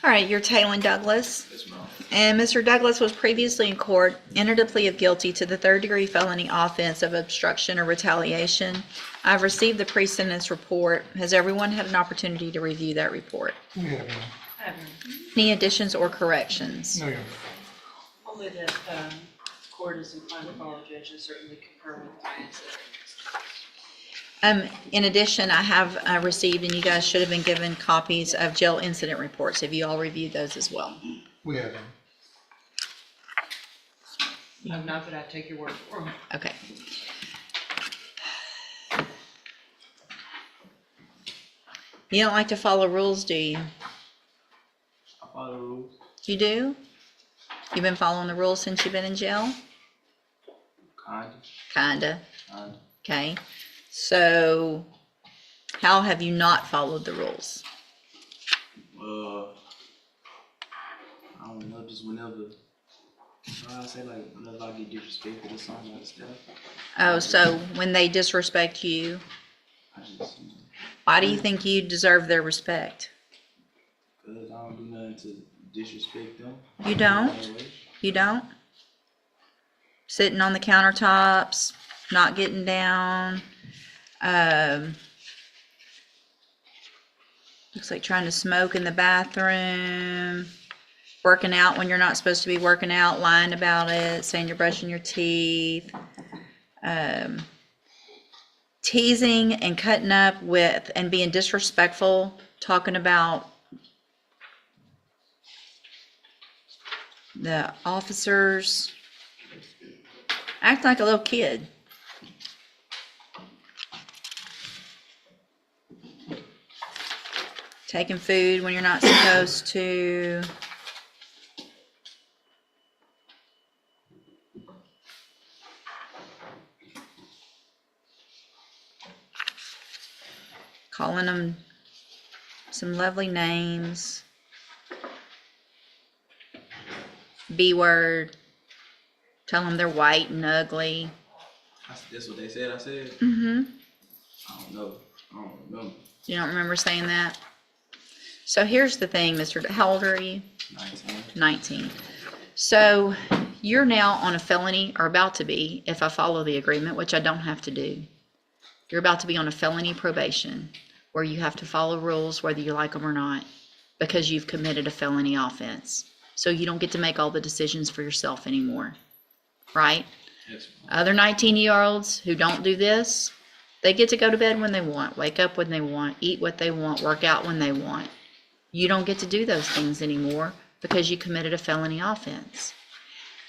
All right, you're Taylor Douglas. Yes, ma'am. And Mr. Douglas was previously in court, entered a plea of guilty to the third-degree felony offense of obstruction or retaliation. I've received the pre-sentence report. Has everyone had an opportunity to review that report? We have none. Any additions or corrections? No, Your Honor. Only that court is inclined to follow judge and certainly concur with the answer. In addition, I have received, and you guys should have been given copies of jail incident reports. Have you all reviewed those as well? We have none. I'm not, but I take your word for it. Okay. You don't like to follow rules, do you? I follow the rules. You do? You've been following the rules since you've been in jail? Kinda. Okay. So, how have you not followed the rules? I don't know, just whenever, I say like whenever I get disrespected or something like that. Oh, so when they disrespect you, I just, why do you think you deserve their respect? because I don't do nothing to disrespect them. You don't? You don't? Sitting on the countertops, not getting down. Looks like trying to smoke in the bathroom, working out when you're not supposed to be working out, lying about it, saying you're brushing your teeth, teasing and cutting up with and being disrespectful, talking about the officers, act like a little kid. Taking food when you're not supposed to. Calling them some lovely names. B word. Tell them they're white and ugly. That's what they said I said? Mm-hmm. I don't know. I don't remember. You don't remember saying that? So here's the thing, Mr. How old are you? 19. 19. So you're now on a felony, or about to be, if I follow the agreement, which I don't have to do. You're about to be on a felony probation where you have to follow rules whether you like them or not because you've committed a felony offense. So you don't get to make all the decisions for yourself anymore, right? Yes, Other 19-year-olds who don't do this, they get to go to bed when they want, wake up when they want, eat what they want, work out when they want. You don't get to do those things anymore because you committed a felony offense.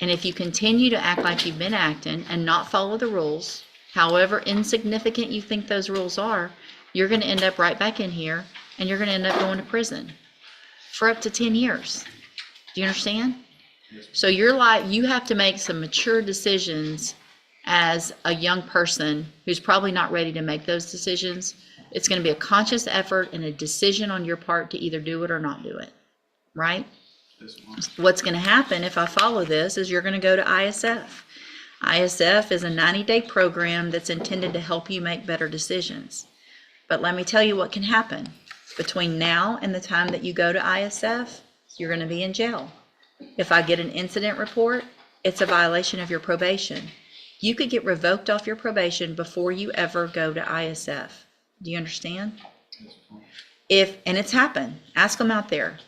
And if you continue to act like you've been acting and not follow the rules, however insignificant you think those rules are, you're going to end up right back in here and you're going to end up going to prison for up to 10 years. Do you understand? So you have to make some mature decisions as a young person who's probably not ready to make those decisions. It's going to be a conscious effort and a decision on your part to either do it or not do it, right? What's going to happen if I follow this is you're going to go to ISF. ISF is a 90-day program that's intended to help you make better decisions. But let me tell you what can happen. Between now and the time that you go to ISF, you're going to be in jail. If I get an incident report, it's a violation of your probation. You could get revoked off your probation before you ever go to ISF. Do you understand? And it's happened. Ask them out there.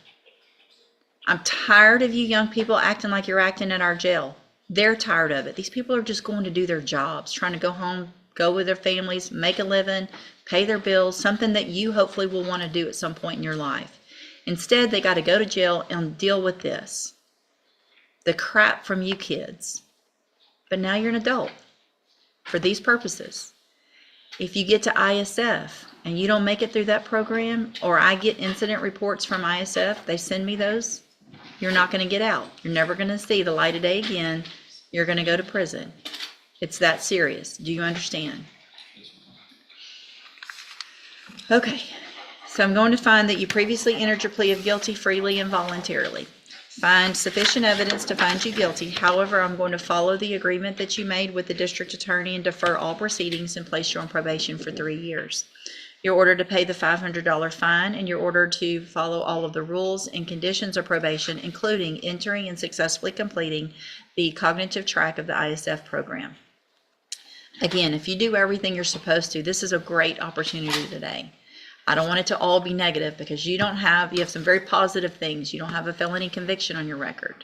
I'm tired of you young people acting like you're acting at our jail. They're tired of it. These people are just going to do their jobs, trying to go home, go with their families, make a living, pay their bills, something that you hopefully will want to do at some point in your life. Instead, they got to go to jail and deal with this. The crap from you kids. But now you're an adult for these purposes. If you get to ISF and you don't make it through that program, or I get incident reports from ISF, they send me those, you're not going to get out. You're never going to see the light of day again. You're going to go to prison. It's that serious. Do you understand? Okay. So I'm going to find that you previously entered your plea of guilty freely and voluntarily. Find sufficient evidence to find you guilty. However, I'm going to follow the agreement that you made with the district attorney and defer all proceedings and place you on probation for 3 years. You're ordered to pay the $500 fine, and you're ordered to follow all of the rules and conditions of probation, including entering and successfully completing the cognitive track of the ISF program. Again, if you do everything you're supposed to, this is a great opportunity today. I don't want it to all be negative, because you have some very positive things. You don't have a felony conviction on your record.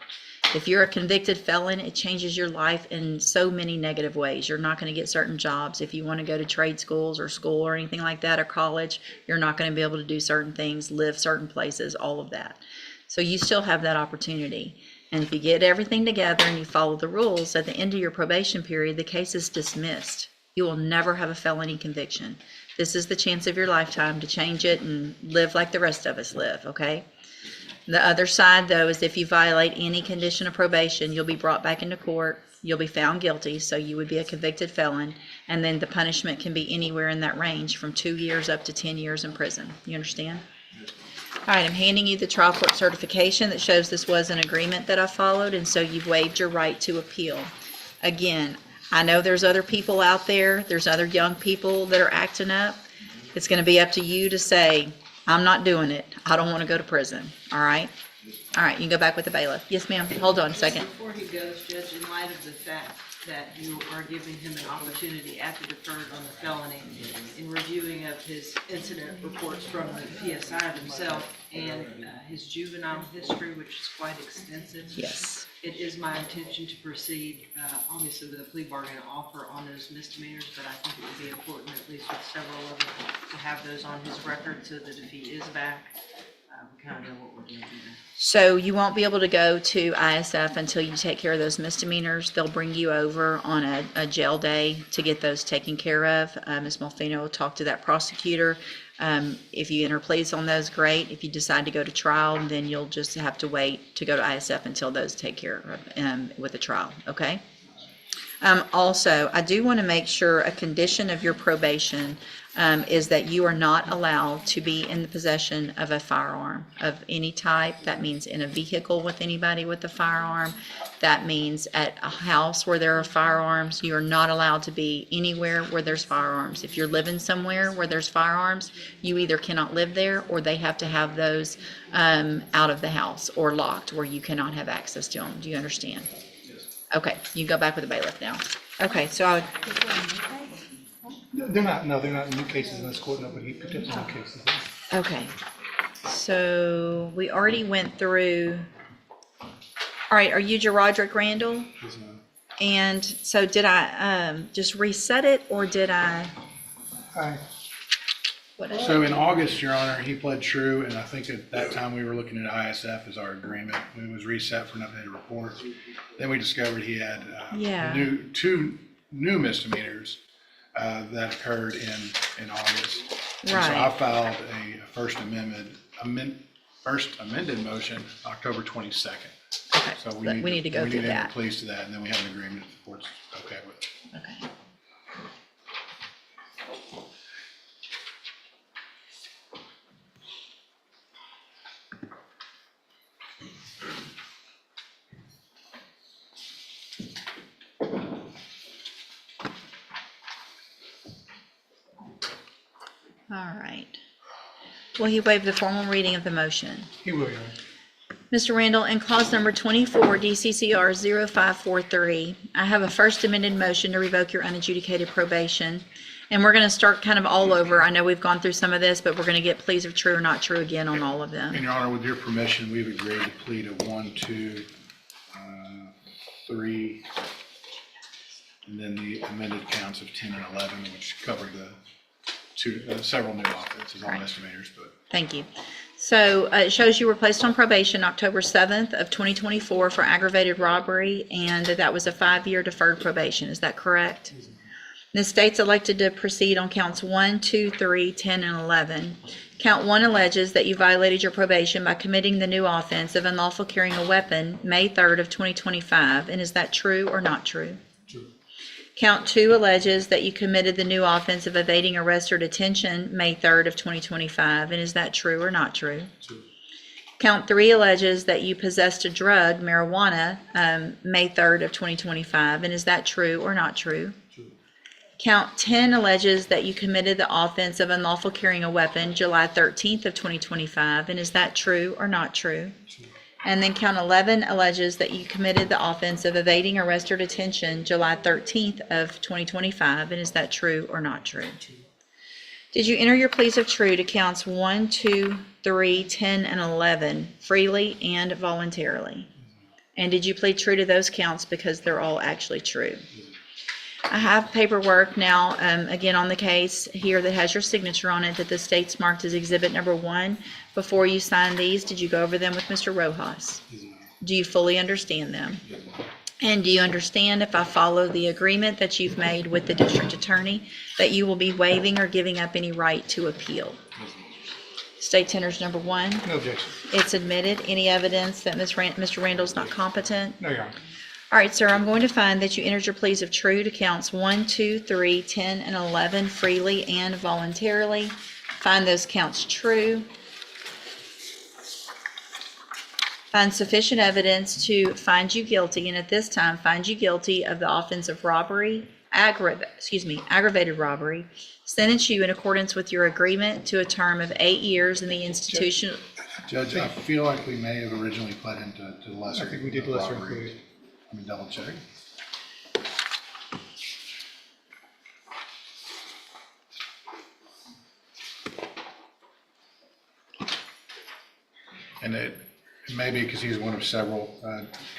If you're a convicted felon, it changes your life in so many negative ways. You're not going to get certain jobs. If you want to go to trade schools or school or anything like that, or college, you're not going to be able to do certain things, live certain places, all of that. So you still have that opportunity. And if you get everything together and you follow the rules, at the end of your probation period, the case is dismissed. You will never have a felony conviction. This is the chance of your lifetime to change it and live like the rest of us live, okay? The other side, though, is if you violate any condition of probation, you'll be brought back into court. You'll be found guilty, so you would be a convicted felon, and then the punishment can be anywhere in that range from 2 years up to 10 years in prison. You understand? All right, I'm handing you the trial court certification that shows this was an agreement that I followed, and so you've waived your right to appeal. Again, I know there's other people out there, there's other young people that are acting up. It's going to be up to you to say, I'm not doing it. I don't want to go to prison. All right? All right, you can go back with the bailiff. Yes, ma'am. Hold on a second. Before he goes, Judge, in light of the fact that you are giving him an opportunity after deferred on the felony, in reviewing of his incident reports from the PSI himself and his juvenile history, which is quite extensive. Yes. It is my intention to proceed, obviously with a plea bargain offer on those misdemeanors, but I think it would be important, at least with several of them, to have those on his record so that if he is back, we kind of know what we're going to do there. So you won't be able to go to ISF until you take care of those misdemeanors. They'll bring you over on a jail day to get those taken care of. Ms. Molfino will talk to that prosecutor. If you enter pleas on those, great. If you decide to go to trial, then you'll just have to wait to go to ISF until those take care of with the trial, okay? Also, I do want to make sure a condition of your probation is that you are not allowed to be in the possession of a firearm of any type. That means in a vehicle with anybody with a firearm. That means at a house where there are firearms. You are not allowed to be anywhere where there's firearms. If you're living somewhere where there's firearms, you either cannot live there, or they have to have those out of the house or locked where you cannot have access to them. Do you understand? Okay, you can go back with the bailiff now. Okay, so They're not new cases in this court, no, but he picked up some new cases. okay, so we already went through. All right, are you Roderick Randall? Yes, ma'am. And so did I just reset it, or did I? Hi. What? So in August, Your Honor, he pled true, and I think at that time we were looking at ISF as our agreement. It was reset for an updated report. Then we discovered he had Yeah. two new misdemeanors that occurred in August. And Right. so I filed a first amended motion October 22nd. Okay, So we need to go through We need to that. enter pleas to that, and then we have an agreement if the court's okay with it. Okay. All right. Will he waive the formal reading of the motion? He will, Your Honor. Mr. Randall, in clause number 24, DCCR 0543, I have a first amended motion to revoke your unadjudicated probation. And we're going to start kind of all over. I know we've gone through some of this, but we're going to get pleas of true or not true again on all of them. And Your Honor, with your permission, we've agreed to plead to 1, 2, 3, and then the amended counts of 10 and 11, which covered the several new offenses on Right. misdemeanors, but Thank you. So it shows you were placed on probation October 7th of 2024 for aggravated robbery, and that was a 5-year deferred probation. Is that correct? The state's elected to proceed on counts 1, 2, 3, 10, and 11. Count 1 alleges that you violated your probation by committing the new offense of unlawful carrying a weapon May 3rd of 2025. And is that true or not true? True. Count 2 alleges that you committed the new offense of evading arrest or detention May 3rd of 2025. And is that true or not true? True. Count 3 alleges that you possessed a drug, marijuana, May 3rd of 2025. And is that true or not true? True. Count 10 alleges that you committed the offense of unlawful carrying a weapon July 13th of 2025, and is that true or not true? And then count 11 alleges that you committed the offense of evading arrest or detention July 13th of 2025, and is that true or not true? Did you enter your pleas of true to counts 1, 2, 3, 10, and 11 freely and voluntarily? And did you plead true to those counts because they're all actually true? I have paperwork now, again, on the case here that has your signature on it that the state's marked as exhibit number 1. Before you sign these, did you go over them with Mr. Rojas? Do you fully understand them? And do you understand, if I follow the agreement that you've made with the district attorney, that you will be waiving or giving up any right to appeal? State tenders number 1. No objection. It's admitted. Any evidence that Mr. Randall's not competent? No, Your Honor. All right, sir, I'm going to find that you entered your pleas of true to counts 1, 2, 3, 10, and 11 freely and voluntarily. Find those counts true. Find sufficient evidence to find you guilty, and at this time, find you guilty of the offense of robbery, aggravated robbery. Sentence you in accordance with your agreement to a term of 8 years in the institution. Judge, I feel like we may have originally pled into the lesser. I think we did lesser robbery. included. Let me double check. And it may be because he's one of several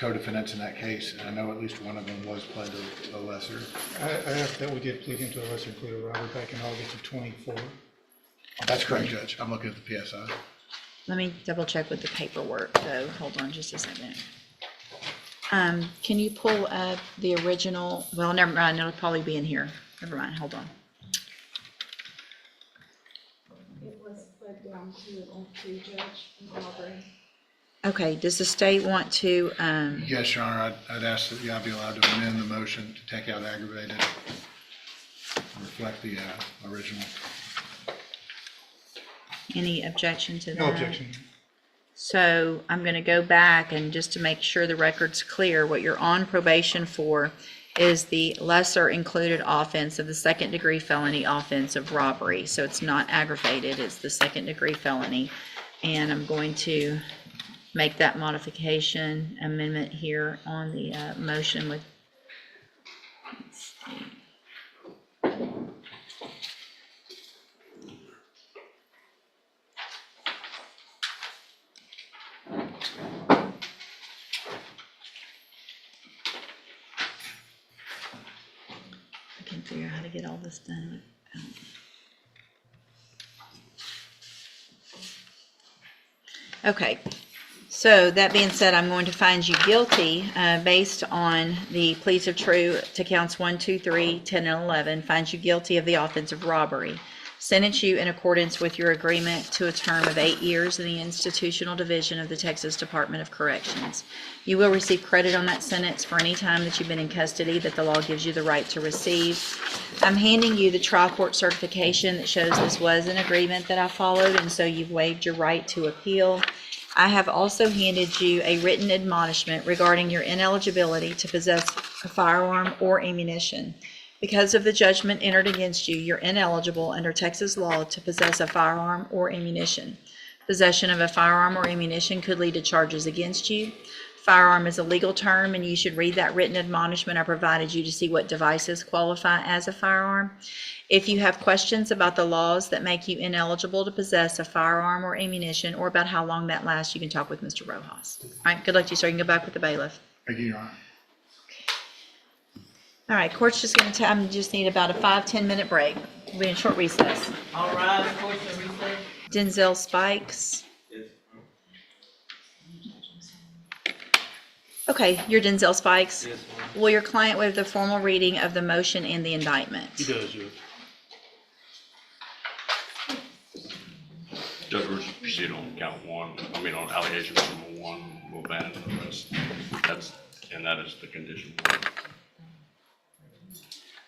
co-defendants in that case, and I know at least one of them was pled to a lesser. I asked that we did plead into a lesser included robbery back in August of 24. That's correct, Judge. I'm looking at the PSI. Let me double check with the paperwork, though. Hold on just a second. Can you pull up the original? Well, never mind. It'll probably be in here. Never mind. Hold on. It was put down to judge robbery. Okay. Does the state want to? Yes, Your Honor, I'd ask that I be allowed to amend the motion to take out aggravated and reflect the original. Any objection to that? No objection. So I'm going to go back, and just to make sure the record's clear, what you're on probation for is the lesser included offense of the second degree felony offense of robbery. So it's not aggravated, it's the second degree felony. And I'm going to make that modification amendment here on the motion with, let's see. I can figure out how to get all this done. Okay, so that being said, I'm going to find you guilty based on the pleas of true to counts 1, 2, 3, 10, and 11. Find you guilty of the offense of robbery. Sentence you in accordance with your agreement to a term of 8 years in the institutional division of the Texas Department of Corrections. You will receive credit on that sentence for any time that you've been in custody that the law gives you the right to receive. I'm handing you the trial court certification that shows this was an agreement that I followed, and so you've waived your right to appeal. I have also handed you a written admonishment regarding your ineligibility to possess a firearm or ammunition. Because of the judgment entered against you, you're ineligible under Texas law to possess a firearm or ammunition. Possession of a firearm or ammunition could lead to charges against you. Firearm is a legal term, and you should read that written admonishment I provided you to see what devices qualify as a firearm. If you have questions about the laws that make you ineligible to possess a firearm or ammunition, or about how long that lasts, you can talk with Mr. Rojas. All right, good luck to you, sir. You can go back with the bailiff. Thank you, Your Honor. All right, court's just going to I just need about a 5-10 minute break. We'll be in short recess. All rise, court's in recess. Denzel Spikes. Okay, you're Denzel Spikes. Yes, Will your client waive the formal reading of the motion and the indictment? He does, Judge. Judge, we're just proceed on count one, on allegation number 1, we'll ban the rest. That is the condition.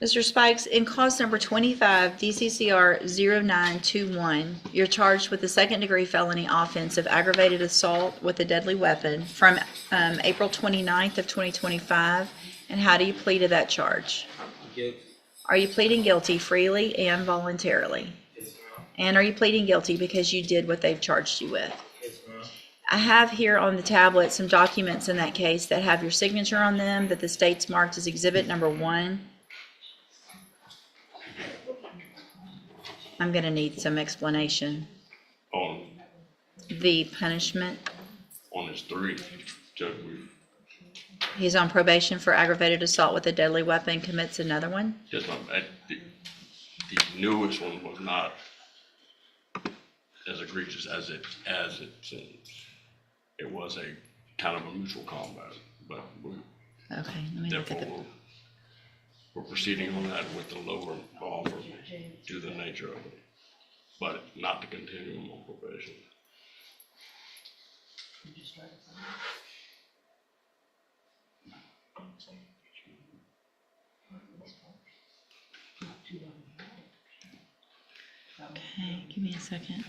Mr. Spikes, in clause number 25, DCCR 0921, you're charged with the second degree felony offense of aggravated assault with a deadly weapon from April 29th of 2025. And how do you plead to that charge? Guilty. Are you pleading guilty freely and voluntarily? Yes, ma'am. And are you pleading guilty because you did what they've charged you with? Yes, ma'am. I have here on the tablet some documents in that case that have your signature on them, that the state's marked as exhibit number 1. I'm gonna need some explanation. On, The punishment, on his 3, Judge, he's on probation for aggravated assault with a deadly weapon, commits another one. yes, ma'am, the newest one was not as egregious as it seems. It was a kind of a mutual combat, but Okay, let me look at therefore, we're proceeding on that with the lower offer due to the nature of it, but not to continue him on probation. Okay, give me a second.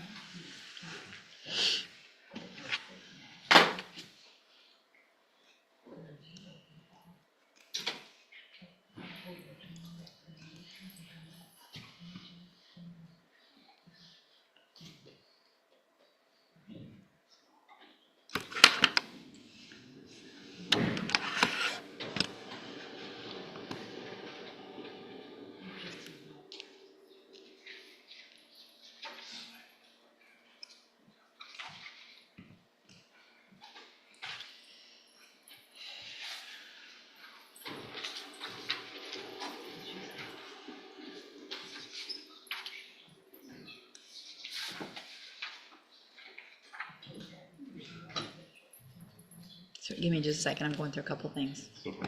So give me just a second, I'm going through a couple things. Okay.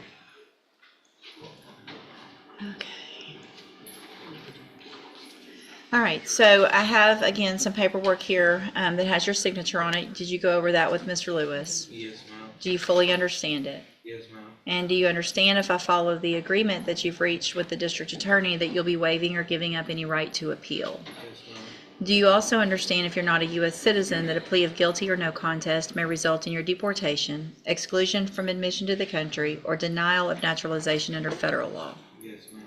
Okay. All right, so I have, again, some paperwork here that has your signature on it. Did you go over that with Mr. Lewis? Yes, ma'am. Do you fully understand it? Yes, ma'am. And do you understand, if I follow the agreement that you've reached with the district attorney, that you'll be waiving or giving up any right to appeal? Yes, ma'am. Do you also understand, if you're not a U.S. citizen, that a plea of guilty or no contest may result in your deportation, exclusion from admission to the country, or denial of naturalization under federal law? Yes, ma'am.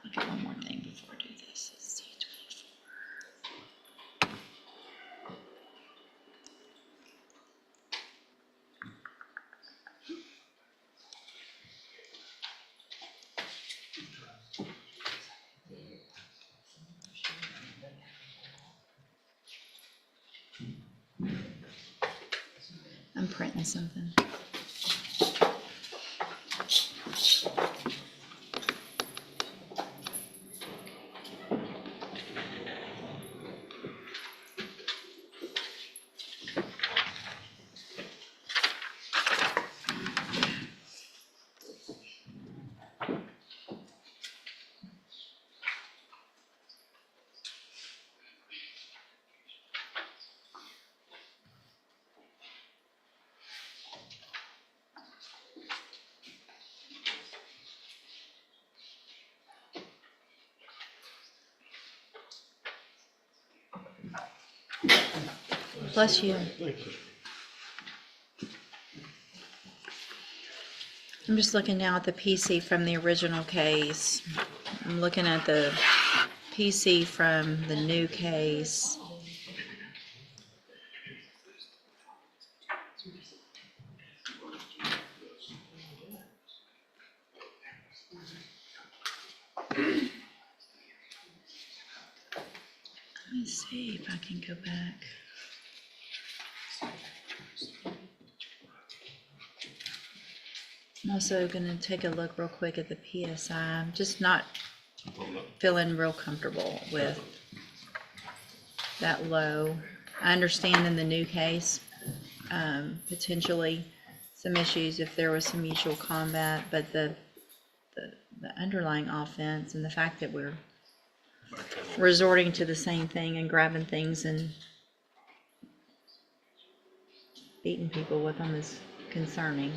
Look at one more thing before I do this. Let's see, 24. I'm printing something. Bless you. I'm just looking now at the PC from the original case. I'm looking at the PC from the new case. Let me see if I can go back. I'm also gonna take a look real quick at the PSI. I'm just not feeling real comfortable with that low. I understand in the new case, potentially some issues if there was some mutual combat, but the underlying offense and the fact that we're resorting to the same thing and grabbing things and beating people with them is concerning.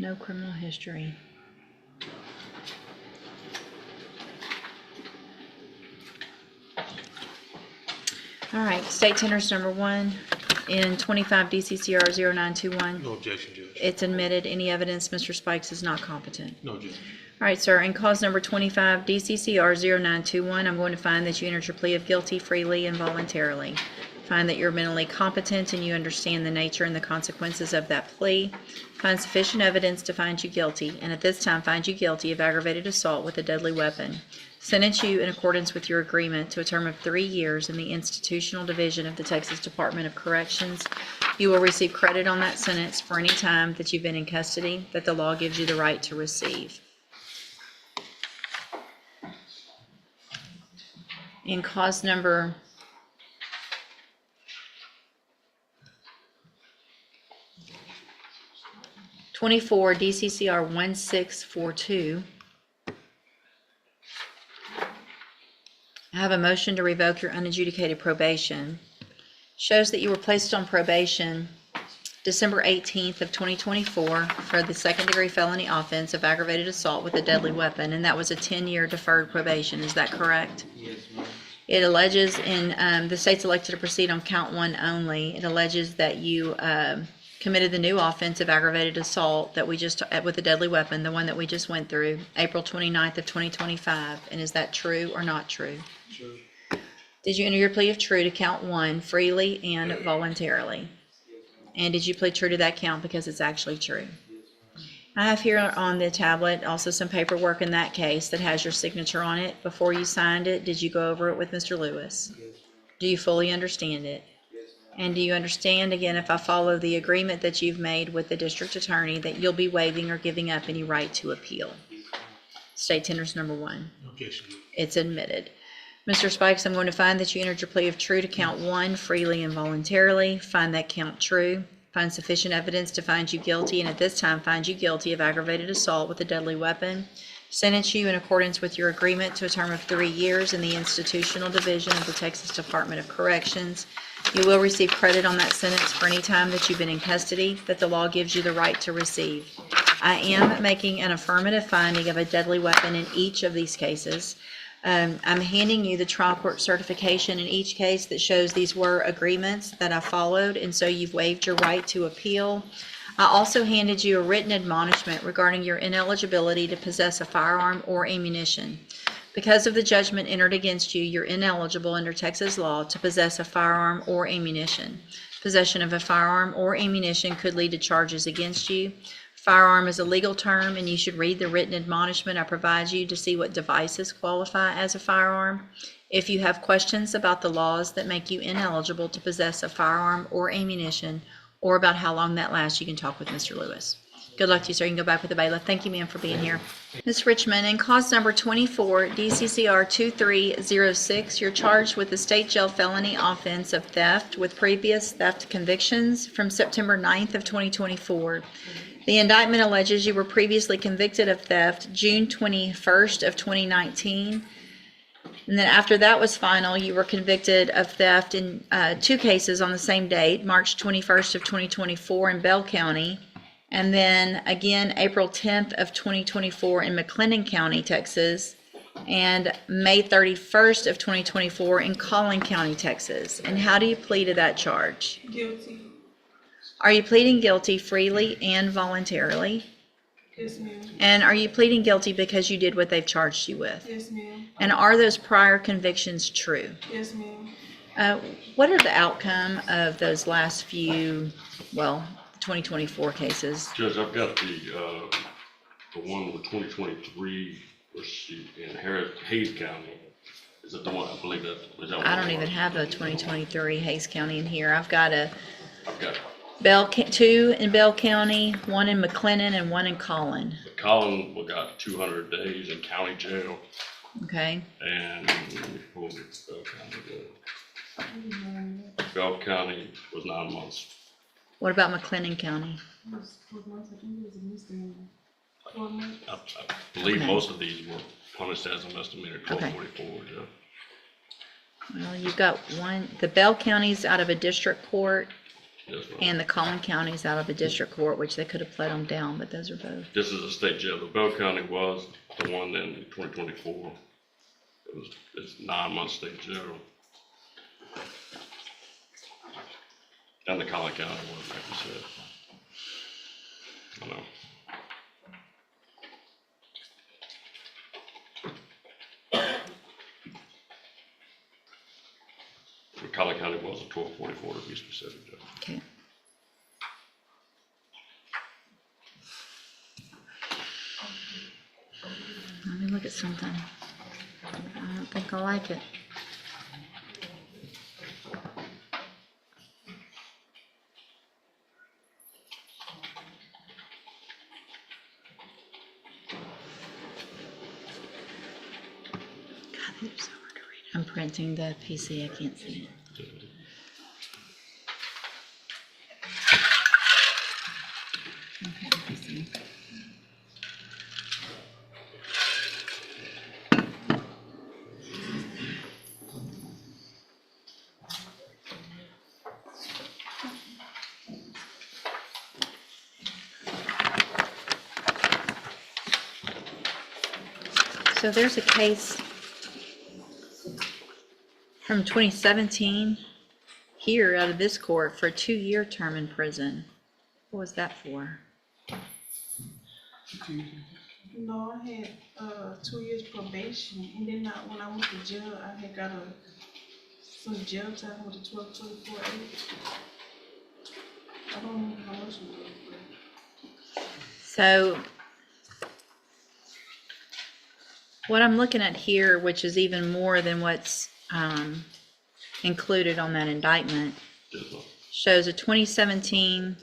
No criminal history. All right, state tenders number 1 in 25 DCCR 0921. No objection, Judge. It's admitted. Any evidence Mr. Spikes is not competent. No objection. All right, sir, in cause number 25 DCCR 0921, I'm going to find that you entered your plea of guilty freely and voluntarily. Find that you're mentally competent and you understand the nature and the consequences of that plea. Find sufficient evidence to find you guilty, and at this time find you guilty of aggravated assault with a deadly weapon. Sentence you in accordance with your agreement to a term of 3 years in the Institutional Division of the Texas Department of Corrections. You will receive credit on that sentence for any time that you've been in custody that the law gives you the right to receive. In cause number 24 DCCR 1642, I have a motion to revoke your unadjudicated probation. Shows that you were placed on probation December 18th of 2024 for the second-degree felony offense of aggravated assault with a deadly weapon, and that was a 10-year deferred probation. Is that correct? Yes, ma'am. It alleges in the state's elected to proceed on count 1 only. It alleges that you committed the new offense of aggravated assault that we just with a deadly weapon, the one that we just went through, April 29th of 2025. And is that true or not true? True. Did you enter your plea of true to count 1 freely and voluntarily? And did you plead true to that count because it's actually true? I have here on the tablet also some paperwork in that case that has your signature on it. Before you signed it, did you go over it with Mr. Lewis? Yes, ma'am. Do you fully understand it? Yes, ma'am. And do you understand, again, if I follow the agreement that you've made with the district attorney, that you'll be waiving or giving up any right to appeal? State tenders number 1. No objection, Judge. It's admitted. Mr. Spikes, I'm going to find that you entered your plea of true to count 1 freely and voluntarily. Find that count true. Find sufficient evidence to find you guilty, and at this time find you guilty of aggravated assault with a deadly weapon. Sentence you in accordance with your agreement to a term of 3 years in the Institutional Division of the Texas Department of Corrections. You will receive credit on that sentence for any time that you've been in custody that the law gives you the right to receive. I am making an affirmative finding of a deadly weapon in each of these cases. I'm handing you the trial court certification in each case that shows these were agreements that I followed, and so you've waived your right to appeal. I also handed you a written admonishment regarding your ineligibility to possess a firearm or ammunition. Because of the judgment entered against you, you're ineligible under Texas law to possess a firearm or ammunition. Possession of a firearm or ammunition could lead to charges against you. Firearm is a legal term, and you should read the written admonishment I provide you to see what devices qualify as a firearm. If you have questions about the laws that make you ineligible to possess a firearm or ammunition, or about how long that lasts, you can talk with Mr. Lewis. Good luck to you, sir. You can go back with the bailiff. Thank you, ma'am, for being here. Ms. Richmond, in cause number 24, DCCR 2306, you're charged with the state jail felony offense of theft with previous theft convictions from September 9th of 2024. The indictment alleges you were previously convicted of theft June 21st of 2019. And then after that was final, you were convicted of theft in 2 cases on the same date, March 21st of 2024 in Bell County, and then again April 10th of 2024 in McLennan County, Texas, and May 31st of 2024 in Collin County, Texas. And how do you plead to that charge? Guilty. Are you pleading guilty freely and voluntarily? Yes, ma'am. And are you pleading guilty because you did what they've charged you with? Yes, ma'am. And are those prior convictions true? Yes, ma'am. What are the outcome of those last few, 2024 cases? Judge, I've got the one with 2023 in Hayes County. Is that the one? I believe that. Is that I don't even have a 2023 Hayes County in here. I've got I've got 2 in Bell County, 1 in McLennan, and 1 in Collin. Colin, we got 200 days in county jail, Okay, and let me pull Bell County up. Bell County was 9 months. what about McLennan County? I believe Okay. most of these were punished as a misdemeanor, Okay. 1244, yeah. Well, you've got one, the Bell County's out of a district court, Yes, ma'am. And the Collin County is out of the district court, which they could have pled them down, but those are both. This is a state jail. The Bell County was the one in 2024. It's 9 months state jail. And the Collin County one, like you said. I know. The Collin County was a 1244 to be specific, Judge. Okay. Let me look at something. I don't think I like it. God, these are so hard to read. I'm printing the PC, I can't see it. Okay, PC. So there's a case from 2017 here out of this court for a 2-year term in prison. What was that for? No, I had, 2 years probation, and then when I went to jail, I had got some jail time with a 1224A. I don't know how much it was, So what I'm looking at here, which is even more than what's included on that indictment, Yes, ma'am. shows a 2017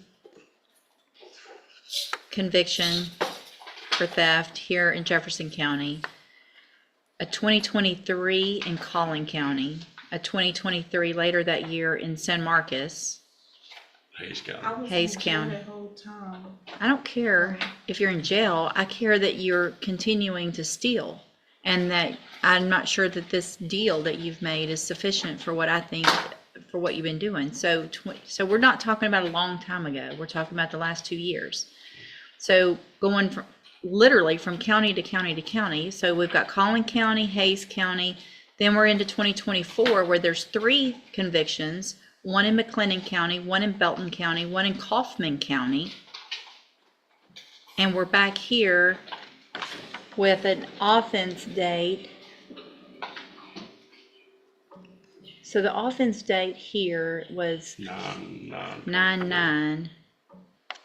conviction for theft here in Jefferson County, a 2023 in Collin County, a 2023 later that year in San Marcos. Hayes County. I was Hayes in jail County. that whole time. I don't care if you're in jail. I care that you're continuing to steal, and that I'm not sure that this deal that you've made is sufficient for what I think, for what you've been doing. So we're not talking about a long time ago. We're talking about the last 2 years. So going from literally from county to county to county. So we've got Collin County, Hayes County, then we're into 2024 where there's 3 convictions, one in McLennan County, one in Belton County, one in Kaufman County. And we're back here with an offense date. So the offense date here was 9/9,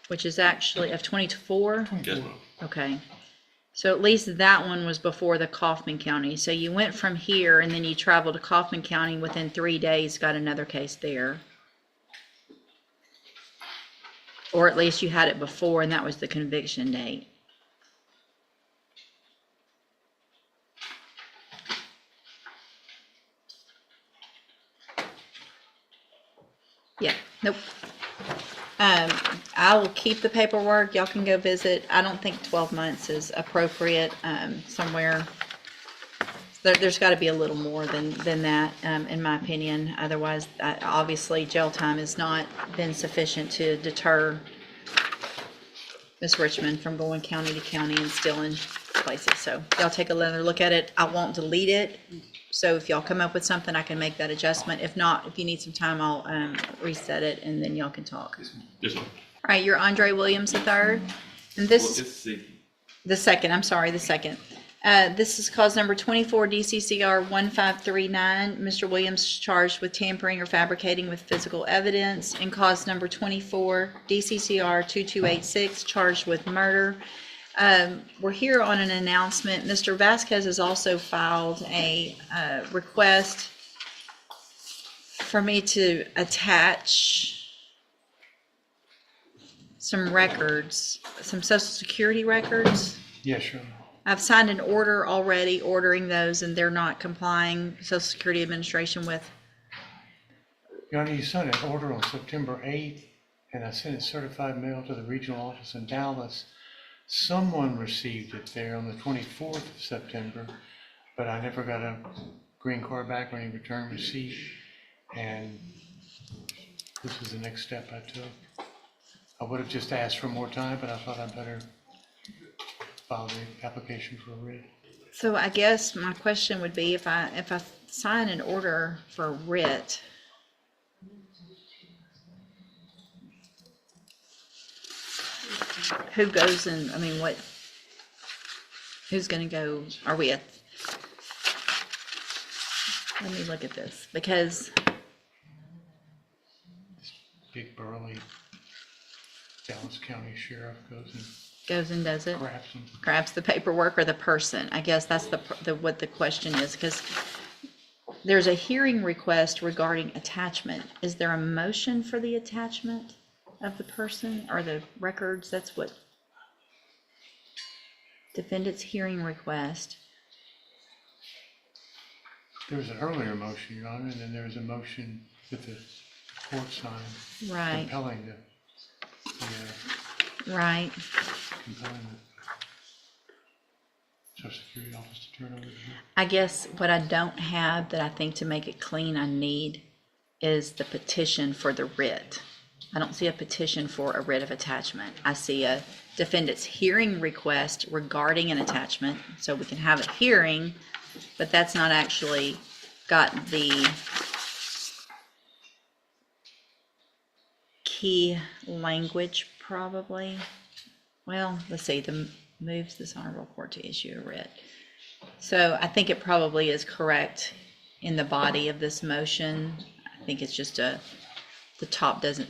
which is actually of 24. Yes, ma'am. Okay. So at least that one was before the Kaufman County. So you went from here and then you traveled to Kaufman County within 3 days, got another case there. Or at least you had it before and that was the conviction date. Yeah, nope. I will keep the paperwork. Y'all can go visit. I don't think 12 months is appropriate, somewhere. There's gotta be a little more than that, in my opinion. Otherwise, obviously, jail time has not been sufficient to deter Miss Richmond from going county to county and stealing places. So y'all take another look at it. I won't delete it. So if y'all come up with something, I can make that adjustment. If not, if you need some time, I'll reset it and then y'all can talk. Yes, ma'am. All right, you're Andre Williams III, and this, It's the, the second, I'm sorry, the second. This is cause number 24 DCCR 1539. Mr. Williams charged with tampering or fabricating with physical evidence. And cause number 24 DCCR 2286 charged with murder. We're here on an announcement. Mr. Vasquez has also filed a request for me to attach some records, some Social Security records. Yes, sure. I've signed an order already ordering those, and they're not complying, Social Security Administration, with. Your Honor, you sent an order on September 8th, and I sent it certified mail to the regional office in Dallas. Someone received it there on the 24th of September, but I never got a green card back or any return receipt. And this is the next step I took. I would have just asked for more time, but I thought I'd better file the application for a writ. So I guess my question would be, if I sign an order for writ, who goes in, I mean, who's gonna go, are we at, let me look at this, because, Big burly Dallas County Sheriff goes and does it, grabs them. grabs the paperwork or the person? I guess that's what the question is, because there's a hearing request regarding attachment. Is there a motion for the attachment of the person or the records? That's what defendant's hearing request. There was an earlier motion, Your Honor, and then there was a motion that the court signed Right, compelling right. compelling the Social Security office to turn over the bill. I guess what I don't have that I think to make it clean I need is the petition for the writ. I don't see a petition for a writ of attachment. I see a defendant's hearing request regarding an attachment, so we can have a hearing, but that's not actually got the key language probably. Well, let's see, the moves this honorable court to issue a writ. So I think it probably is correct in the body of this motion. I think it's just the top doesn't.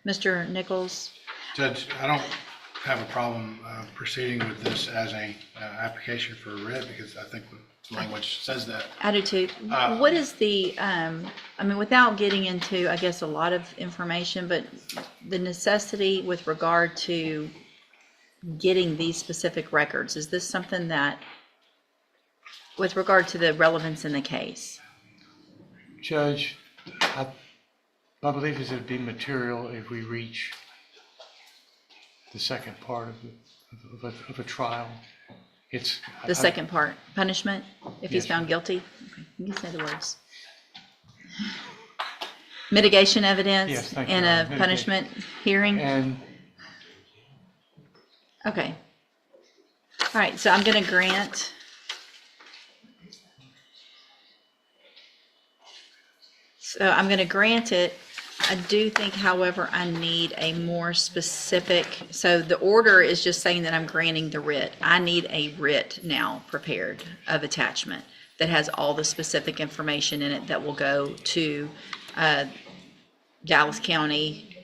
Mr. Nichols, Judge, I don't have a problem proceeding with this as a application for a writ because I think the language says that. attitude, what is the, I mean, without getting into, I guess, a lot of information, but the necessity with regard to getting these specific records, is this something that, with regard to the relevance in the case? Judge, my belief is it'd be material if we reach the second part of a trial. It's The second part, punishment, if he's Yes, found guilty? Okay, you can say the words. Mitigation evidence Yes, thank you, in Your a Honor. punishment hearing? And Okay. All right, so I'm gonna grant. So I'm gonna grant it. I do think, however, I need a more specific, so the order is just saying that I'm granting the writ. I need a writ now prepared of attachment that has all the specific information in it that will go to Dallas County.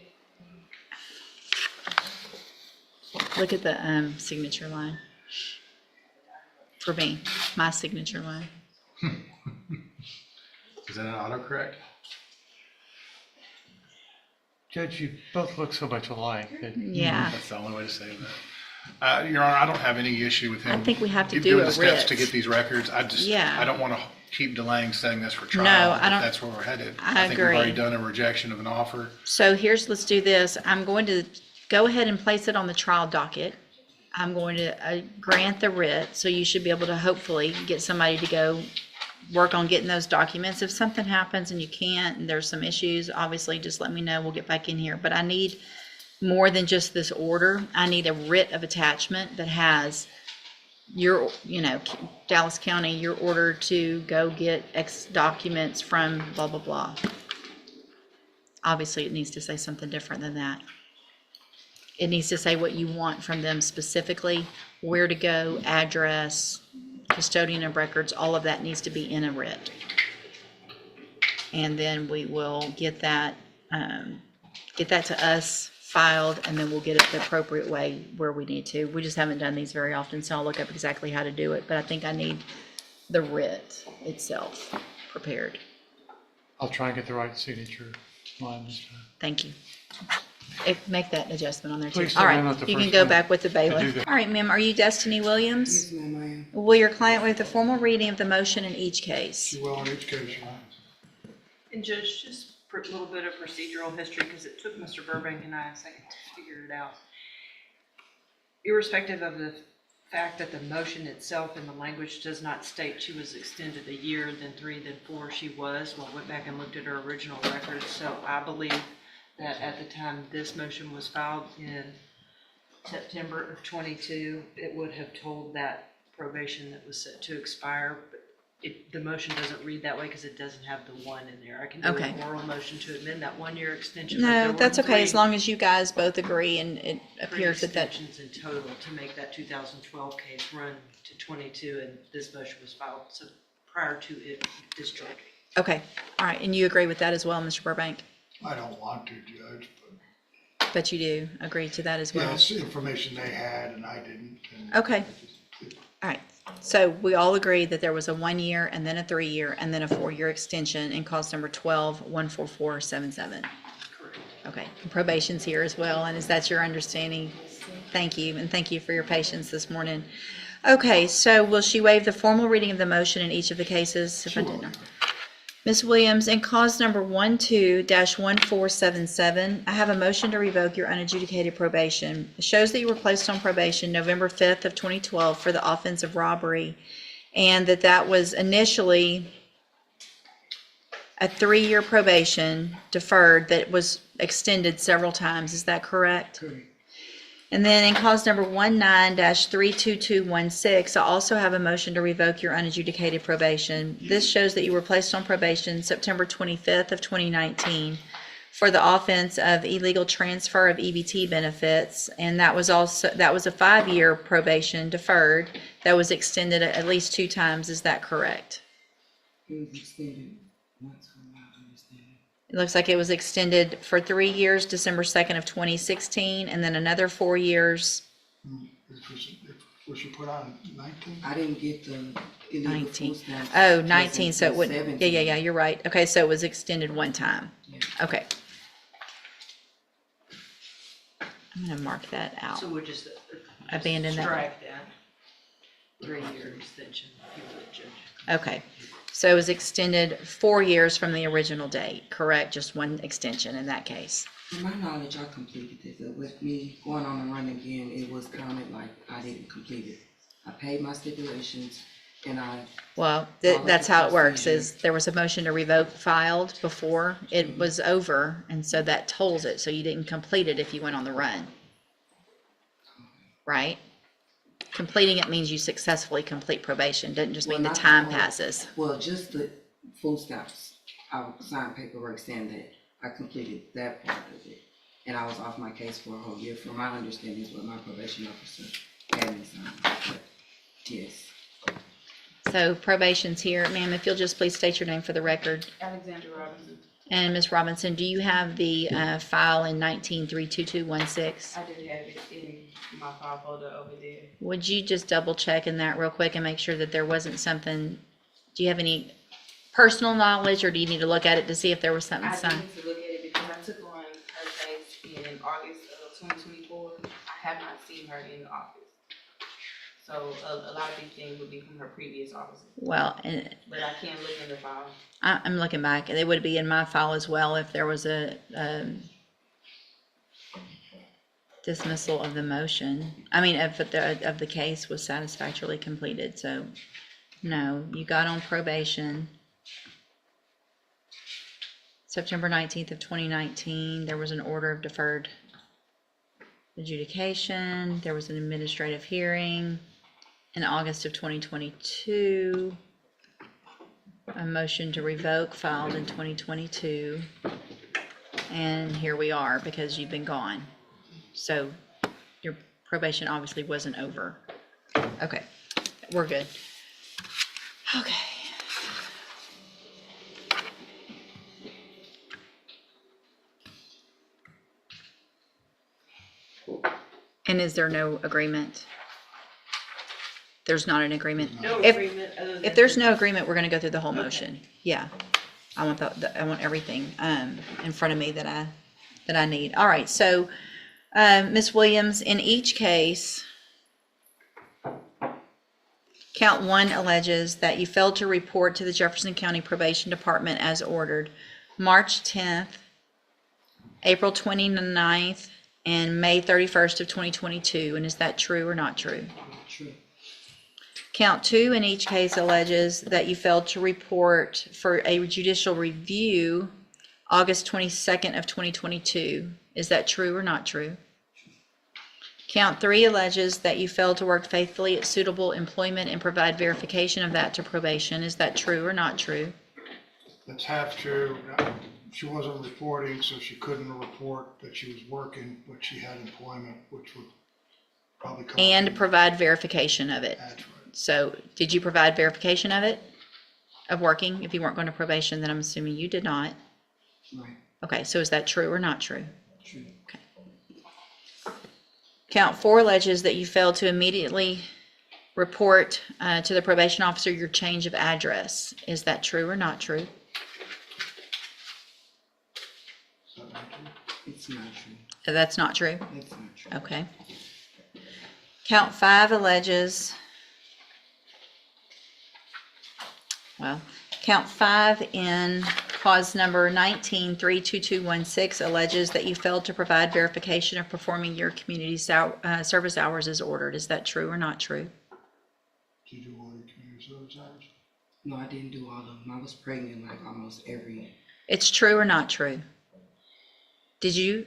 Look at the signature line. For me, my signature line. Is that an autocorrect? Judge, you both look so much alike that Yeah, That's the only way to say that. Your Honor, I don't have any issue with him. I think we have to do doing a the steps writ. to get these records. Yeah. I don't want to keep delaying setting this for trial. No, I if don't- That's where we're headed. I think we've already agree. done a rejection of an offer. So let's do this. I'm going to go ahead and place it on the trial docket. I'm going to grant the writ, so you should be able to hopefully get somebody to go work on getting those documents. If something happens and you can't, and there's some issues, obviously just let me know. We'll get back in here. But I need more than just this order. I need a writ of attachment that has your, Dallas County, your order to go get X documents from blah, blah, blah. Obviously, it needs to say something different than that. It needs to say what you want from them specifically, where to go, address, custodian of records, all of that needs to be in a writ. And then we will get that to us filed, and then we'll get it the appropriate way where we need to. We just haven't done these very often, so I'll look up exactly how to do it, but I think I need the writ itself prepared. I'll try and get the right signature line this time. Thank you. Make that adjustment on there too. Please All tell me right, I'm not the you can first go one back with the do bailiff. that. All right, ma'am, are you Destiny Williams? Yes, ma'am, I am. Will your client waive the formal reading of the motion in each case? You will in each case, Your Honor. And Judge, just for a little bit of procedural history, because it took Mr. Burbank and I a second to figure it out. Irrespective of the fact that the motion itself in the language does not state she was extended a year, then 3, then 4, she was. Well, went back and looked at her original records, so I believe that at the time this motion was filed in September of 22, it would have told that probation that was set to expire, but the motion doesn't read that way because it doesn't have the 1 in there. I can do Okay. an oral motion to amend that 1-year extension. but No, there were that's okay, as 3 long as you guys both agree and it three appears that that, extensions in total to make that 2012 case run to 22, and this motion was filed so prior to it discharging. okay, all right, and you agree with that as well, Mr. Burbank? I don't want to, Judge, But you do agree to that as but yeah, well? it's information they had and I didn't. And Okay. I just- All right, so we all agree that there was a 1-year and then a 3-year and then a 4-year extension in cause number 12-14477. Correct. Okay, and probation's here as well, and is that your understanding? Thank you, and thank you for your patience this morning. Okay, so will she waive the formal reading of the motion in each of the cases? If I did not. Ms. Williams, in cause number 12-1477, I have a motion to revoke your unadjudicated probation. It shows that you were placed on probation November 5th of 2012 for the offense of robbery, and that was initially a 3-year probation deferred that was extended several times. Is that correct? Correct. And then in cause number 19-32216, I also have a motion to revoke your unadjudicated probation. This shows that you were placed on probation September 25th of 2019 for the offense of illegal transfer of EBT benefits. And that was a 5-year probation deferred that was extended at least 2 times. Is that correct? It was extended once from my understanding. It looks like it was extended for 3 years, December 2nd of 2016, and then another 4 years. Was she put on 19? I didn't get the illegal 19. food stamps. Oh, It 19, was so it in wouldn't, 17. yeah, you're right. Okay, so it was extended 1 time. Yeah. Okay. I'm gonna mark that out. So we'll just Abandon that. strike that 3-year extension, if you would, Judge. Okay, so it was extended 4 years from the original date, correct? Just 1 extension in that case. To my knowledge, I completed it, but with me going on the run again, it was counted like I didn't complete it. I paid my stipulations and Well, Well, that's the how it works, procedure. is there was a motion to revoke filed before it was over, and so that tolls it, so you didn't complete it if you went on the run. Right? Completing it means you successfully complete probation, doesn't just mean the Well, not time the whole- passes. well, just the food stamps. I signed paperwork saying that I completed that part of it. And I was off my case for a whole year, from my understanding is what my probation officer had me sign. But yes. So probation's here. Ma'am, if you'll just please state your name for the record. Alexander Robinson. And Ms. Robinson, do you have the file in 19-32216? I did have it in my file folder over there. Would you just double check in that real quick and make sure that there wasn't something, do you have any personal knowledge, or do you need to look at it to see if there was something I signed? need to look at it because I took on her case in August of 2024. I have not seen her in the office. So a lot of these things would be from her previous offices, Well, and but I can look in the file. I'm looking back, and it would be in my file as well if there was a dismissal of the motion. I mean, if the case was satisfactorily completed. So, no, you got on probation September 19th of 2019. There was an order of deferred adjudication. There was an administrative hearing in August of 2022. A motion to revoke filed in 2022. And here we are because you've been gone. So your probation obviously wasn't over. Okay, we're good. Okay. And is there no agreement? There's not an agreement? No If- agreement other than. If there's no agreement, we're gonna go through the whole motion. Yeah. I want I want everything, in front of me that I need. All right, so, Ms. Williams, in each case, count 1 alleges that you failed to report to the Jefferson County Probation Department as ordered March 10th, April 29th, and May 31st of 2022. And is that true or not true? True. Count 2 in each case alleges that you failed to report for a judicial review August 22nd of 2022. Is that true or not true? Count 3 alleges that you failed to work faithfully at suitable employment and provide verification of that to probation. Is that true or not true? That's half true. She wasn't reporting, so she couldn't report that she was working, but she had employment, which would probably cost. And provide verification of it. That's right. So did you provide verification of it? Of working? If you weren't going to probation, then I'm assuming you did not. Right, Okay, so is that true or not true? true. Count 4 alleges that you failed to immediately report to the probation officer your change of address. Is that true or not true? Is that not true? It's not true. That's not true? It's not true. Okay. Count 5 alleges, well, count 5 in cause number 19-32216 alleges that you failed to provide verification of performing your community service hours as ordered. Is that true or not true? Did you do all your community service hours? No, I didn't do all of them. I was pregnant like almost every, It's true or not true? Did you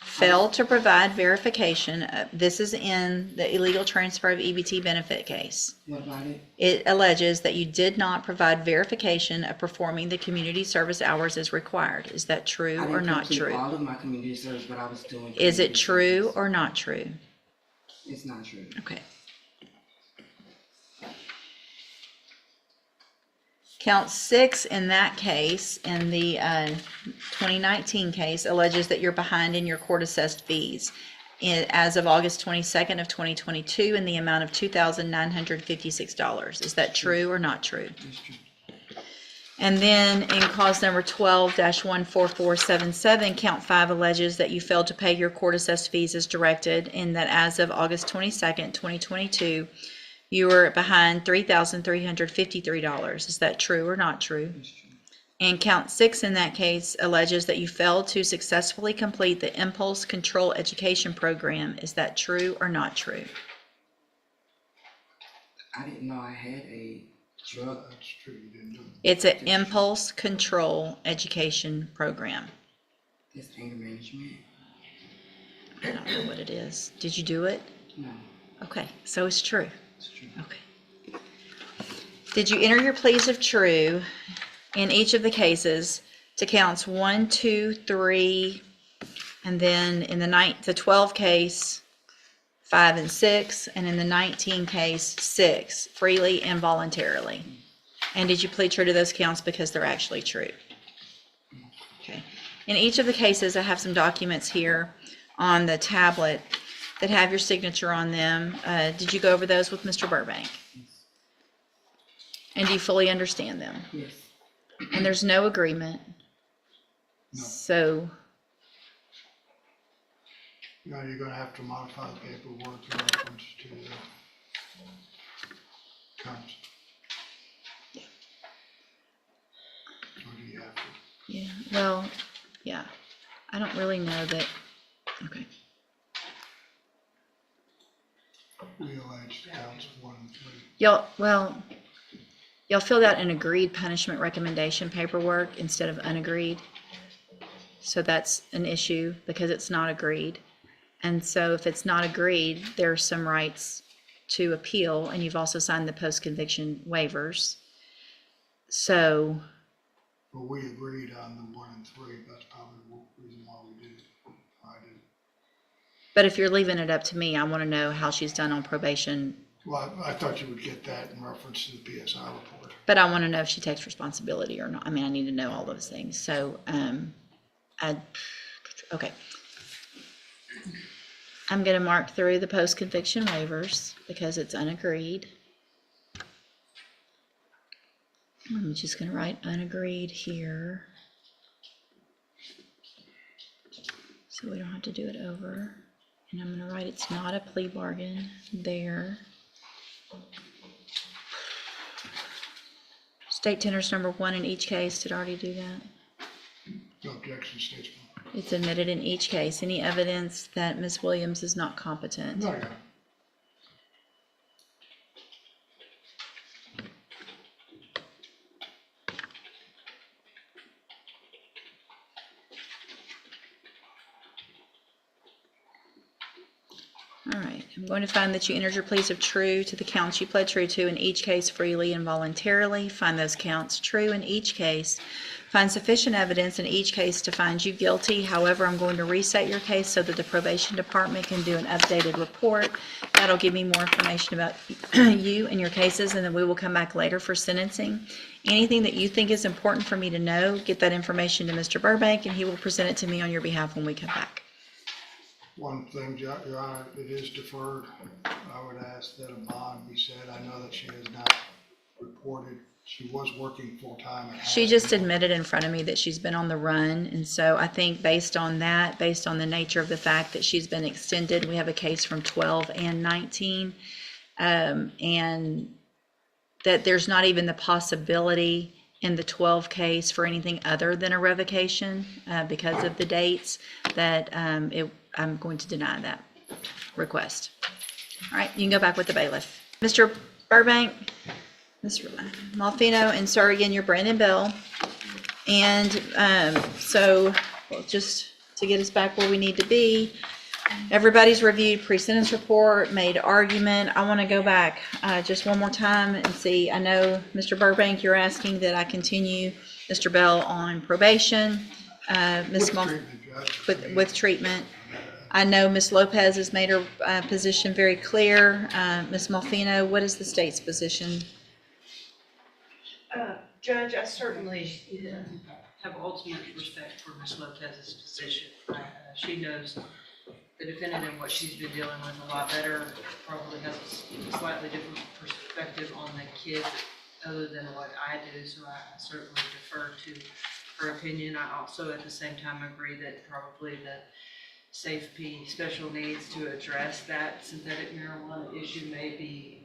fail to provide verification? This is in the illegal transfer of EBT benefit case. what about it? It alleges that you did not provide verification of performing the community service hours as required. Is that true I or didn't not complete true? all of my community service, but I was doing. Is it community true service. or not true? It's not true. Okay. Count 6 in that case, in the 2019 case, alleges that you're behind in your court-assessed fees as of August 22nd of 2022 in the amount of $2,956. Is that true or not true? It's true. And then in cause number 12-14477, count 5 alleges that you failed to pay your court-assessed fees as directed, and that as of August 22nd, 2022, you were behind $3,353. Is that true or not true? It's true. And count 6 in that case alleges that you failed to successfully complete the Impulse Control Education Program. Is that true or not true? I didn't know I had a drug. That's true, you didn't do it. It's an Impulse Control Education Program. That's anger management. I don't know what it is. Did you do it? No, Okay, so it's true. it's true. Okay. Did you enter your pleas of true in each of the cases to counts 1, 2, 3, and then in the 12 case, 5 and 6, and in the 19 case, 6, freely and voluntarily? And did you plead true to those counts because they're actually true? Okay. In each of the cases, I have some documents here on the tablet that have your signature on them. Did you go over those with Mr. Burbank? And do you fully understand them? Yes, And there's no agreement. No. So, You know, you're gonna have to modify the paperwork in reference to the counts. Or do you have to? yeah, well, yeah. I don't really know that. Okay. We allege counts 1 and 3. Y'all filled out an agreed punishment recommendation paperwork instead of unagreed. So that's an issue because it's not agreed. And so if it's not agreed, there are some rights to appeal, and you've also signed the post-conviction waivers. So, Well, we agreed on the 1 and 3, that's probably the reason why we did it. I did. but if you're leaving it up to me, I want to know how she's done on probation. Well, I thought you would get that in reference to the PSI report. But I want to know if she takes responsibility or not. I mean, I need to know all those things. So, okay. I'm going to mark through the post-conviction waivers because it's unagreed. I'm just going to write unagreed here, so we don't have to do it over. And I'm going to write it's not a plea bargain there. State tenders number 1 in each case. Did I already do that? No objection, statesman. It's admitted in each case. Any evidence that Ms. Williams is not competent? No, yeah. All right, I'm going to find that you entered your pleas of true to the counts you pled true to in each case freely and voluntarily. Find those counts true in each case. Find sufficient evidence in each case to find you guilty. However, I'm going to reset your case so that the probation department can do an updated report. That'll give me more information about you and your cases, and then we will come back later for sentencing. Anything that you think is important for me to know, get that information to Mr. Burbank, and he will present it to me on your behalf when we come back. One thing, Your Honor, it is deferred. I would ask that a bond be set. I know that she has not reported. She was working full-time. and She has just been. admitted in front of me that she's been on the run, and so I think based on that, based on the nature of the fact that she's been extended, we have a case from 12 and 19, and that there's not even the possibility in the 12 case for anything other than a revocation because of the dates, that I'm going to deny that request. All right, you can go back with the bailiff. Mr. Burbank, Mr. Malfino, and sir, again, you're Brandon Bell. And so just to get us back where we need to be, everybody's reviewed pre-sentence report, made argument. I want to go back just one more time and see. I know, Mr. Burbank, you're asking that I continue Mr. Bell on probation. Ms. With treatment, Judge. With treatment. I know Ms. Lopez has made her position very clear. Ms. Malfino, what is the state's position? Judge, I certainly have ultimate respect for Ms. Lopez's position. She knows the defendant and what she's been dealing with a lot better, probably has a slightly different perspective on the kid other than what I do, so I certainly defer to her opinion. I also at the same time agree that probably the safety special needs to address that synthetic marijuana issue may be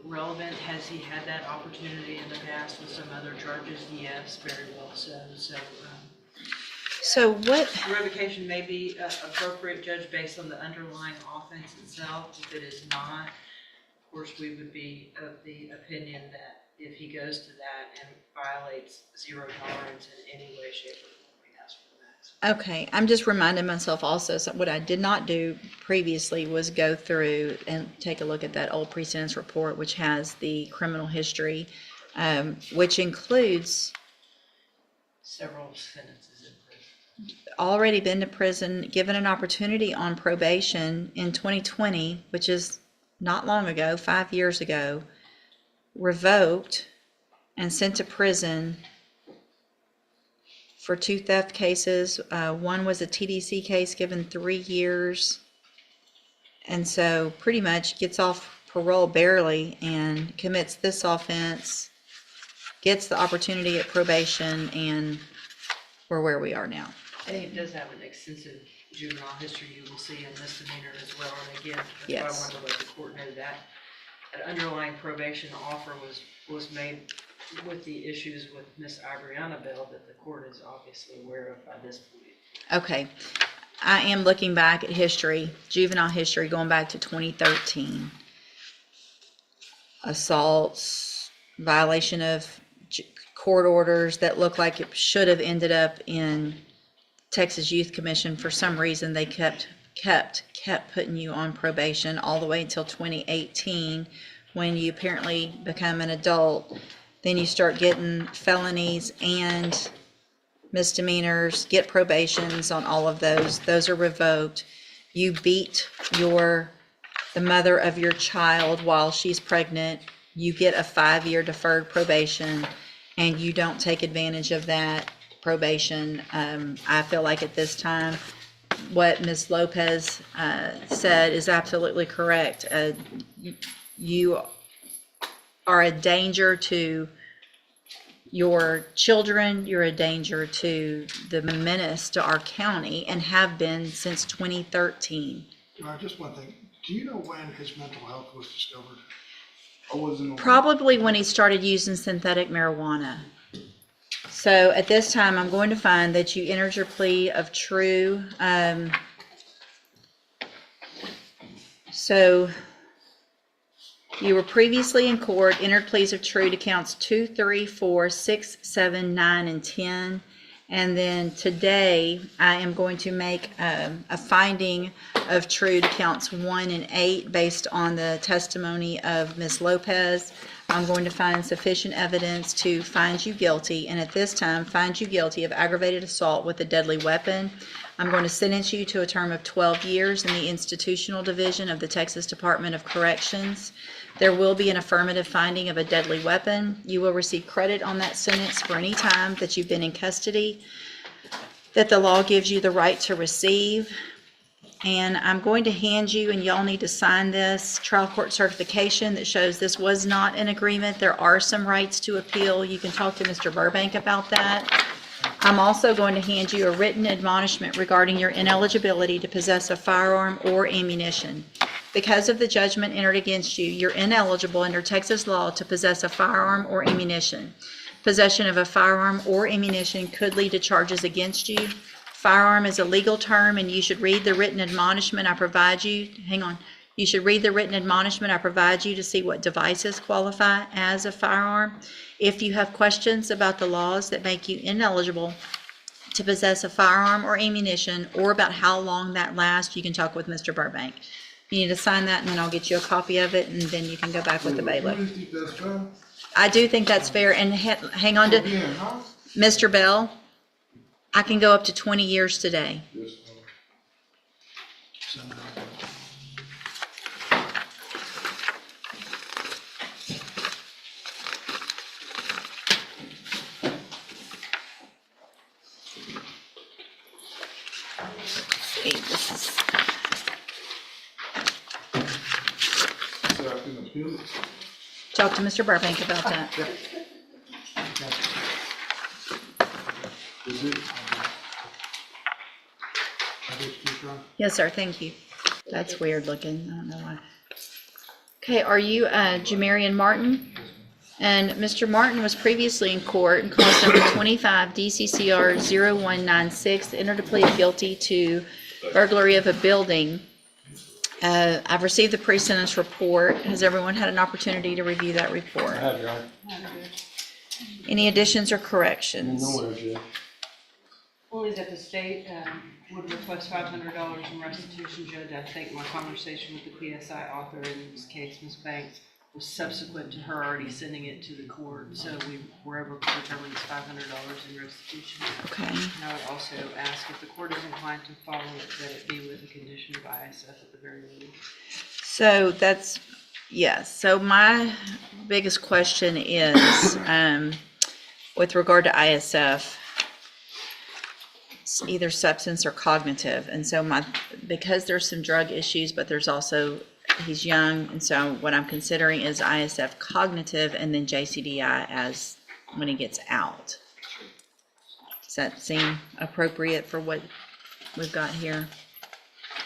relevant. Has he had that opportunity in the past with some other charges? Yes, very well so. So what? Revocation may be appropriate, Judge, based on the underlying offense itself. If it is not, of course, we would be of the opinion that if he goes to that and violates zero tolerance in any way, shape, or form, we ask for the max. Okay, I'm just reminding myself also, so what I did not do previously was go through and take a look at that old pre-sentence report, which has the criminal history, which includes Several sentences in prison. already been to prison, given an opportunity on probation in 2020, which is not long ago, 5 years ago, revoked and sent to prison for 2 theft cases. One was a TDC case, given 3 years. And so pretty much gets off parole barely and commits this offense, gets the opportunity at probation, and we're where we are now. I think it does have an extensive juvenile history you will see in misdemeanor as well. And again, that's Yes. why I wanted to let the court know that an underlying probation offer was made with the issues with Miss Ibriana Bell that the court is obviously aware of by this point. Okay, I am looking back at history, juvenile history, going back to 2013. Assaults, violation of court orders that look like it should have ended up in Texas Youth Commission. For some reason, they kept putting you on probation all the way until 2018, when you apparently become an adult. Then you start getting felonies and misdemeanors, get probations on all of those. Those are revoked. You beat the mother of your child while she's pregnant. You get a 5-year deferred probation, and you don't take advantage of that probation. I feel like at this time, what Ms. Lopez said is absolutely correct. You are a danger to your children. You're a danger to the menace to our county, and have been since 2013. Just one thing. Do you know when his mental health was discovered? Or wasn't it? Probably when he started using synthetic marijuana. So at this time, I'm going to find that you entered your plea of true. So you were previously in court, entered pleas of true to counts 2, 3, 4, 6, 7, 9, and 10. And then today, I am going to make a finding of true to counts 1 and 8 based on the testimony of Ms. Lopez. I'm going to find sufficient evidence to find you guilty, and at this time, find you guilty of aggravated assault with a deadly weapon. I'm going to sentence you to a term of 12 years in the institutional division of the Texas Department of Corrections. There will be an affirmative finding of a deadly weapon. You will receive credit on that sentence for any time that you've been in custody that the law gives you the right to receive. And I'm going to hand you, and y'all need to sign this, trial court certification that shows this was not an agreement. There are some rights to appeal. You can talk to Mr. Burbank about that. I'm also going to hand you a written admonishment regarding your ineligibility to possess a firearm or ammunition. Because of the judgment entered against you, you're ineligible under Texas law to possess a firearm or ammunition. Possession of a firearm or ammunition could lead to charges against you. Firearm is a legal term, and you should read the written admonishment I provide you. Hang on. You should read the written admonishment I provide you to see what devices qualify as a firearm. If you have questions about the laws that make you ineligible to possess a firearm or ammunition, or about how long that lasts, you can talk with Mr. Burbank. You need to sign that, and then I'll get you a copy of it, and then you can go back with the bailiff. I do think that's fair, and hang on to, Mr. Bell, I can go up to 20 years today. See, this is, talk to Mr. Burbank about that. Yes, sir, thank you. That's weird looking, I don't know why. Okay, are you Jamarian Martin? And Mr. Martin was previously in court and cause number 25 DCCR 0196, entered a plea of guilty to burglary of a building. I've received the pre-sentence report. Has everyone had an opportunity to review that report? Any additions or corrections? Only that the state would request $500 in restitution, Judge. I think my conversation with the PSI author in this case, Ms. Banks, was subsequent to her already sending it to the court, so we were able to determine it's $500 in restitution. Okay. And I would also ask if the court is inclined to follow it, that it be with a condition of ISF at the very least. So that's, yes. So my biggest question is, with regard to ISF, it's either substance or cognitive. And so because there's some drug issues, but there's also, he's young, and so what I'm considering is ISF cognitive and then JCDI as when he gets out. Does that seem appropriate for what we've got here?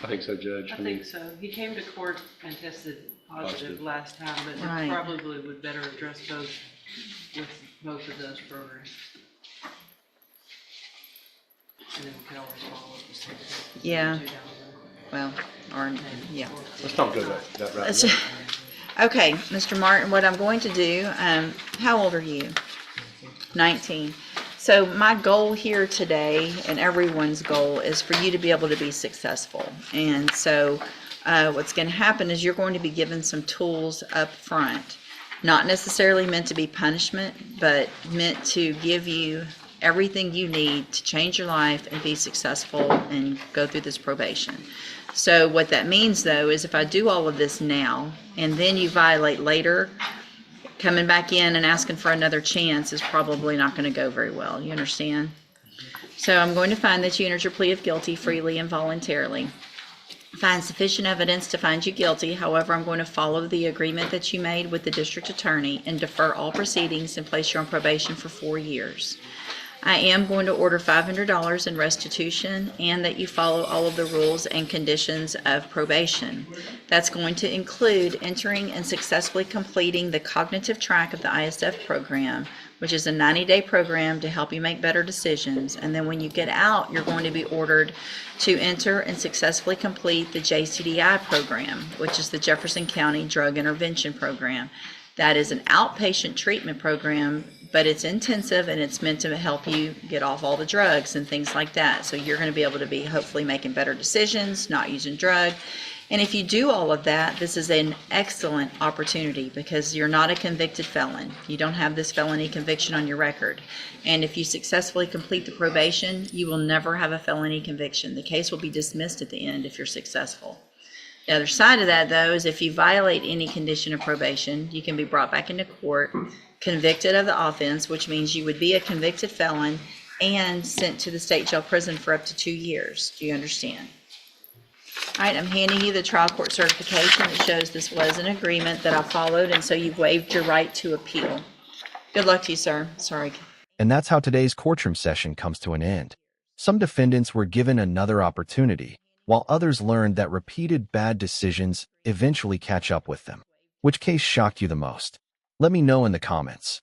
I think so, Judge. I think so. He came to court and tested positive last time, but Right. it probably would better address both with both of those programs. And then we can always follow up with something. Yeah. Well, or, yeah. Let's not go that route. Okay, Mr. Martin, what I'm going to do, how old are you? 19. So my goal here today, and everyone's goal, is for you to be able to be successful. And so what's going to happen is you're going to be given some tools up front, not necessarily meant to be punishment, but meant to give you everything you need to change your life and be successful and go through this probation. So what that means, though, is if I do all of this now and then you violate later, coming back in and asking for another chance is probably not going to go very well. You understand? So I'm going to find that you entered your plea of guilty freely and voluntarily. Find sufficient evidence to find you guilty. However, I'm going to follow the agreement that you made with the district attorney and defer all proceedings and place you on probation for 4 years. I am going to order $500 in restitution and that you follow all of the rules and conditions of probation. That's going to include entering and successfully completing the cognitive track of the ISF program, which is a 90-day program to help you make better decisions. And then when you get out, you're going to be ordered to enter and successfully complete the JCDI program, which is the Jefferson County Drug Intervention Program. That is an outpatient treatment program, but it's intensive and it's meant to help you get off all the drugs and things like that. So you're going to be able to be hopefully making better decisions, not using drug. And if you do all of that, this is an excellent opportunity because you're not a convicted felon. You don't have this felony conviction on your record. And if you successfully complete the probation, you will never have a felony conviction. The case will be dismissed at the end if you're successful. The other side of that, though, is if you violate any condition of probation, you can be brought back into court, convicted of the offense, which means you would be a convicted felon and sent to the state jail prison for up to 2 years. Do you understand? All right, I'm handing you the trial court certification that shows this was an agreement that I followed, and so you've waived your right to appeal. Good luck to you, sir. Sorry. And that's how today's courtroom session comes to an end. Some defendants were given another opportunity, while others learned that repeated bad decisions eventually catch up with them. Which case shocked you the most? Let me know in the comments.